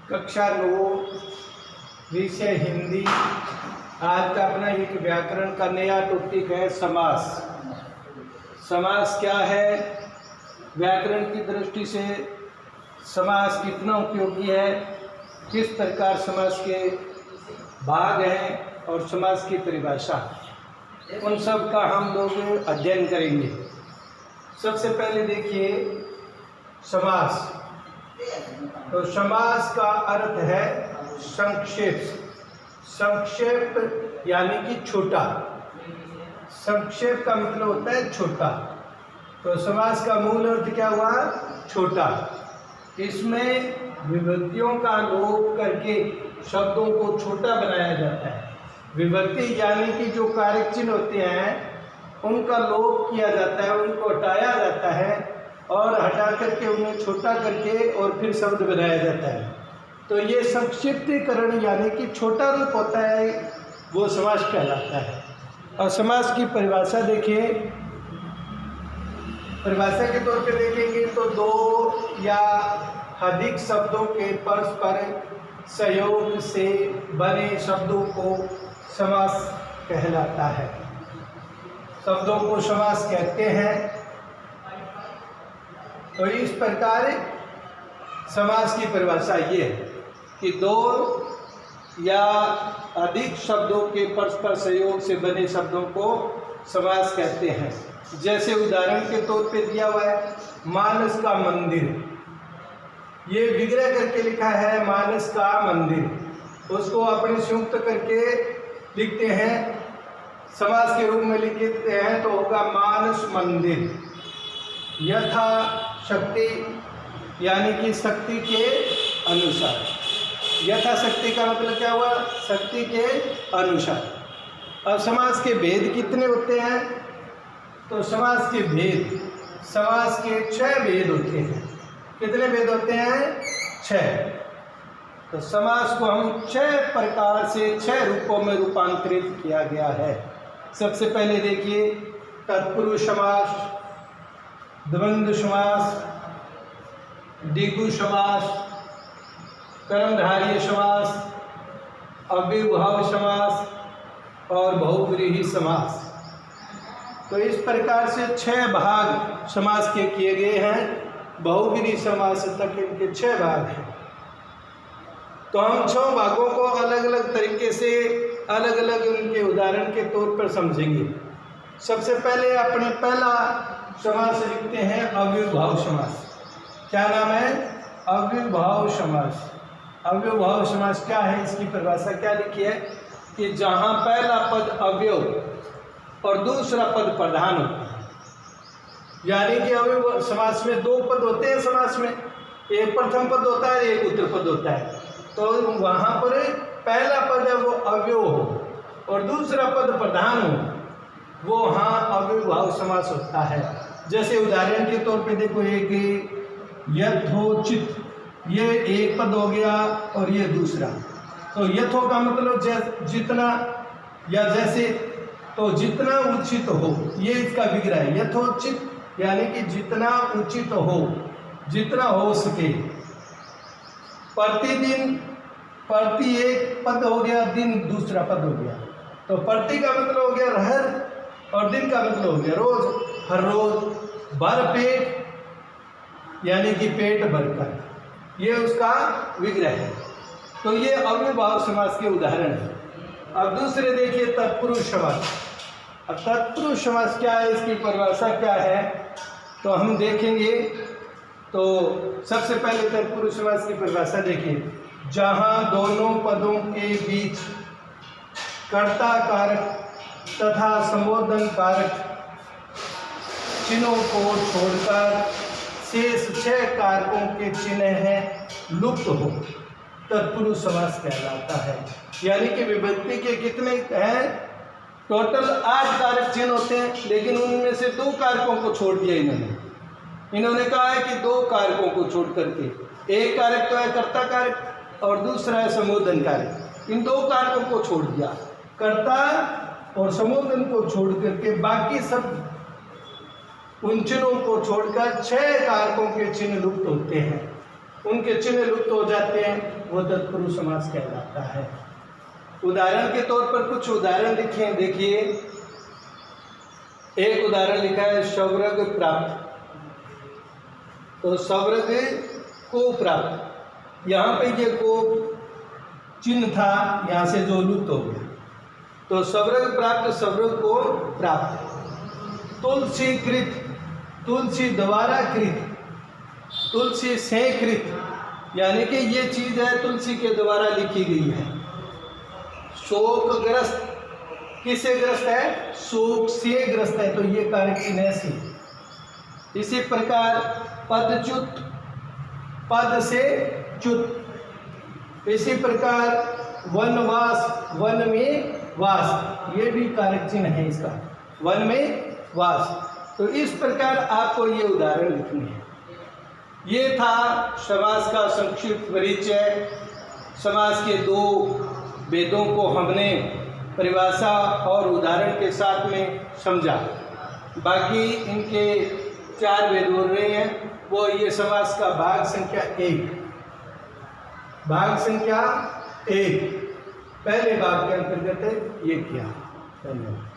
कक्षा 9 विषय हिंदी। आज का अपना एक व्याकरण का नया टॉपिक है समास। समास क्या है, व्याकरण की दृष्टि से समास कितना उपयोगी है, किस प्रकार समास के भाग हैं और समास की परिभाषा, उन सब का हम लोग अध्ययन करेंगे। सबसे पहले देखिए समास। तो समास का अर्थ है संक्षेप। संक्षेप यानी कि छोटा। संक्षेप का मतलब होता है छोटा। तो समास का मूल अर्थ क्या हुआ? छोटा। इसमें विभक्तियों का लोप करके शब्दों को छोटा बनाया जाता है। विभक्ति यानी कि जो कारक चिन्ह होते हैं उनका लोप किया जाता है, उनको हटाया जाता है और हटा करके उन्हें छोटा करके और फिर शब्द बनाया जाता है। तो ये संक्षिप्तीकरण यानी कि छोटा रूप होता है, वो समास कहलाता है। और समास की परिभाषा देखिए। परिभाषा के तौर पे देखेंगे तो दो या अधिक शब्दों के परस्पर सहयोग से बने शब्दों को समास कहलाता है। शब्दों को समास कहते हैं। तो इस प्रकार समास की परिभाषा ये है कि दो या अधिक शब्दों के परस्पर सहयोग से बने शब्दों को समास कहते हैं। जैसे उदाहरण के तौर पे दिया हुआ है मानस का मंदिर। ये विग्रह करके लिखा है मानस का मंदिर, उसको अपने संयुक्त करके लिखते हैं, समास के रूप में लिखते हैं तो होगा मानस मंदिर। यथा शक्ति यानी कि शक्ति के अनुसार। यथा शक्ति का मतलब क्या हुआ? शक्ति के अनुसार। अब समास के भेद कितने होते हैं? तो समास के भेद, समास के 6 भेद होते हैं। कितने भेद होते हैं? 6। तो समास को हम 6 प्रकार से 6 रूपों में रूपांतरित किया गया है। सबसे पहले देखिए तत्पुरुष समास, द्वंद्व समास, द्विगु समास, कर्मधारय समास, अव्ययभाव समास और बहुव्रीहि समास। तो इस प्रकार से 6 भाग समास के किए गए हैं। बहुव्रीहि समास तक इनके 6 भाग हैं। तो हम 6 भागों को अलग अलग तरीके से अलग अलग उनके उदाहरण के तौर पर समझेंगे। सबसे पहले अपने पहला समास लिखते हैं अव्ययभाव समास। क्या नाम है? अव्ययभाव समास। अव्ययभाव समास क्या है, इसकी परिभाषा क्या लिखी है कि जहाँ पहला पद अव्यय और दूसरा पद प्रधान होता है। यानी कि अव्यय समास में 2 पद होते हैं। समास में एक प्रथम पद होता है, एक उत्तर पद होता है। तो वहाँ पर पहला पद है वो अव्यय हो और दूसरा पद प्रधान हो, वो हाँ अव्ययभाव समास होता है। जैसे उदाहरण के तौर पे देखो, एक यथोचित, ये एक पद हो गया और ये दूसरा। तो यथो का मतलब जितना या जैसे, तो जितना उचित हो, ये इसका विग्रह है। यथोचित यानी कि जितना उचित हो, जितना हो सके। प्रतिदिन, प्रति एक पद हो गया, दिन दूसरा पद हो गया। तो प्रति का मतलब हो गया हर और दिन का मतलब हो गया रोज, हर रोज। भर पेट यानी कि पेट भरकर, ये उसका विग्रह है। तो ये अव्ययभाव समास के उदाहरण है। अब दूसरे देखिए तत्पुरुष समास। अब तत्पुरुष समास क्या है, इसकी परिभाषा क्या है, तो हम देखेंगे। तो सबसे पहले तत्पुरुष समास की परिभाषा देखिए। जहाँ दोनों पदों के बीच कर्ता कारक तथा संबोधन कारक चिन्हों को छोड़कर शेष 6 कारकों के चिन्ह हैं लुप्त हो, तत्पुरुष समास कहलाता है। यानी कि विभक्ति के कितने हैं? टोटल 8 कारक चिन्ह होते हैं, लेकिन उनमें से 2 कारकों को छोड़ दिया इन्होंने कहा है कि 2 कारकों को छोड़ करके, एक कारक तो है कर्ता कारक और दूसरा है संबोधन कारक। इन 2 कारकों को छोड़ दिया, कर्ता और संबोधन को छोड़ करके बाकी सब उन चिन्हों को छोड़कर 6 कारकों के चिन्ह लुप्त होते हैं। उनके चिन्ह लुप्त हो जाते हैं, वो तत्पुरुष समास कहलाता है। उदाहरण के तौर पर कुछ उदाहरण लिखे, देखिए। एक उदाहरण लिखा है सवर्ग प्राप्त, तो सवर्ग को प्राप्त, यहाँ पे ये को चिन्ह था, यहाँ से जो लुप्त हो गया, तो सवर्ग प्राप्त, सवर्ग को प्राप्त। तुलसी कृत, तुलसी द्वारा कृत, तुलसी से कृत, यानी कि ये चीज़ है तुलसी के द्वारा लिखी गई है। शोकग्रस्त, किससे ग्रस्त है? शोक से ग्रस्त है, तो ये कारक चिन्ह है सी। इसी प्रकार पदच्युत, पद से च्युत। इसी प्रकार वनवास, वन में वास, ये भी कारक चिन्ह है इसका, वन में वास। तो इस प्रकार आपको ये उदाहरण लिखने हैं। ये था समास का संक्षिप्त परिचय। समास के दो वेदों को हमने परिभाषा और उदाहरण के साथ में समझा। बाकी इनके 4 वेद हो रहे हैं, वो ये समास का भाग संख्या 1, भाग संख्या 1 पहले भाग के अंतर्गत ये किया। धन्यवाद।